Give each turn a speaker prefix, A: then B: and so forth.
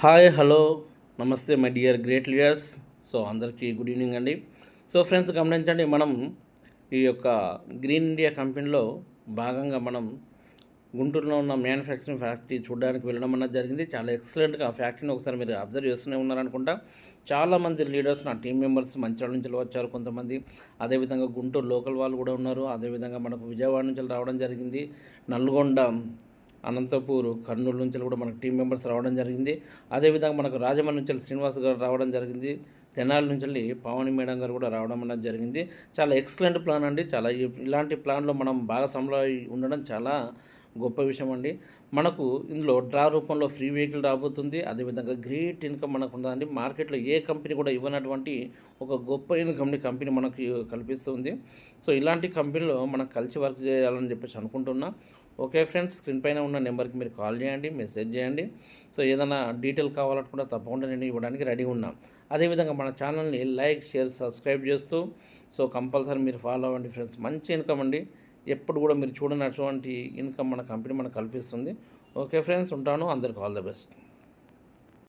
A: Hi hello నమస్తే my dear great leaders. So అందరికీ good evening అండి. సో ఫ్రెండ్స్ గమనించండి, మనం ఈ యొక్క గ్రీన్ ఇండియా కంపెనీలో భాగంగా మనం గుంటూరులో ఉన్న మ్యానుఫ్యాక్చరింగ్ ఫ్యాక్టరీ చూడడానికి వెళ్ళడం అన్నది జరిగింది. చాలా ఎక్సలెంట్గా ఆ ఫ్యాక్టరీని ఒకసారి మీరు అబ్జర్వ్ చేస్తూనే ఉన్నారనుకుంటా. చాలామంది లీడర్స్, నా టీం మెంబర్స్ మంచిర్యాల నుంచి వచ్చారు కొంతమంది. అదేవిధంగా గుంటూరు లోకల్ వాళ్ళు కూడా ఉన్నారు. అదేవిధంగా మనకు విజయవాడ నుంచి రావడం జరిగింది. నల్గొండ, అనంతపూర్, కర్నూలు నుంచి కూడా మనకు టీం మెంబర్స్ రావడం జరిగింది. అదేవిధంగా మనకు రాజమండ్రి నుంచి శ్రీనివాస్ గారు రావడం జరిగింది. తెనాలి నుంచి పావని మేడం గారు కూడా రావడం అనేది జరిగింది. చాలా ఎక్సలెంట్ ప్లాన్ అండి. చాలా ఇలాంటి ప్లాన్లో మనం భాగస్వాములు ఉండడం చాలా గొప్ప విషయం అండి. మనకు ఇందులో డ్రా రూపంలో ఫ్రీ వెహికల్ రాబోతుంది. అదేవిధంగా గ్రేట్ ఇన్కమ్ మనకు ఉందండి. మార్కెట్లో ఏ కంపెనీ కూడా ఇవ్వనటువంటి ఒక గొప్ప ఇన్కమ్ని కంపెనీ మనకు కల్పిస్తుంది. సో ఇలాంటి కంపెనీలో మనం కలిసి వర్క్ చేయాలని చెప్పేసి అనుకుంటున్నా. ఓకే ఫ్రెండ్స్, స్క్రీన్ పైన ఉన్న నెంబర్కి మీరు కాల్ చేయండి, మెసేజ్ చేయండి. సో ఏదైనా డీటెయిల్ కావాలనుకుంటే తప్పకుండా నేను ఇవ్వడానికి రెడీ ఉన్నాం. అదేవిధంగా మన ఛానల్ని లైక్, షేర్, సబ్స్క్రైబ్ చేస్తూ సో కంపల్సరీ మీరు ఫాలో అవ్వండి ఫ్రెండ్స్. మంచి ఇన్కమ్ అండి. ఎప్పుడు కూడా మీరు చూడనటువంటి ఇన్కమ్ మన కంపెనీ మనకు కల్పిస్తుంది. ఓకే ఫ్రెండ్స్, ఉంటాను. అందరికి ఆల్ ద బెస్ట్.